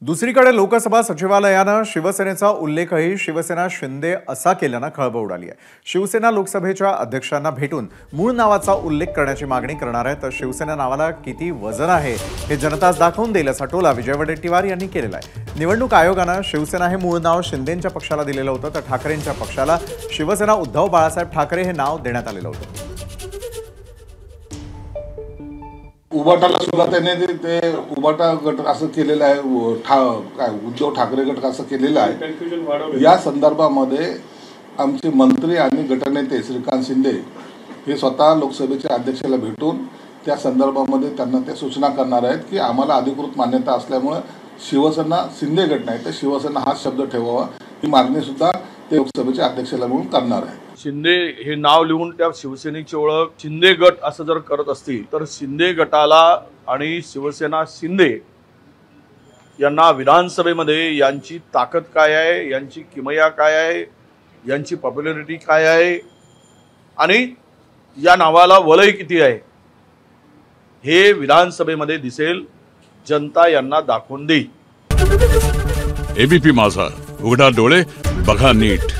दुसरीकडे लोकसभा सचिवालयानं शिवसेनेचा उल्लेखही शिवसेना शिंदे असा केल्यानं खळबळ उडाली आहे। शिवसेना लोकसभेच्या अध्यक्षांना भेटून मूळ नावाचा उल्लेख करण्याची मागणी करणार आहे, तर शिवसेना नावाला किती वजन आहे हे जनताच दाखवून देईल असा टोला विजय वडेट्टीवार यांनी केलेला आहे। निवडणूक आयोगानं शिवसेना हे मूळ नाव शिंदेंच्या पक्षाला दिलेलं होतं, तर ठाकरेंच्या पक्षाला शिवसेना उद्धव बाळासाहेब ठाकरे हे नाव देण्यात आलेलं होतं। उबाटाला सुद्धा त्याने ते उबाटा गट असं केलेलं आहे, उद्धव ठाकरे गट असं केलेलं आहे। या संदर्भामध्ये आमचे मंत्री आणि गटनेते श्रीकांत शिंदे हे स्वतः लोकसभेच्या अध्यक्षाला भेटून त्या संदर्भामध्ये त्यांना त्या सूचना करणार आहेत की आम्हाला अधिकृत मान्यता असल्यामुळे शिवसेना शिंदे गट नाही तर शिवसेना हाच शब्द ठेवावा, ही मागणी सुद्धा ते लोकसभेच्या अध्यक्षाला म्हणून करणार आहे। शिंदे हे नाव लिहून त्या शिवसेनेची ओळख शिंदे गट असं जर करत असतील तर शिंदे गटाला आणि शिवसेना शिंदे यांना विधानसभेमध्ये यांची ताकद काय आहे, यांची किमया काय आहे, यांची पॉप्युलॅरिटी काय आहे आणि या नावाला वलय किती आहे हे विधानसभेमध्ये दिसेल, जनता यांना दाखवून देईल। एबीपी माझा, उघडा डोळे बघा नीट।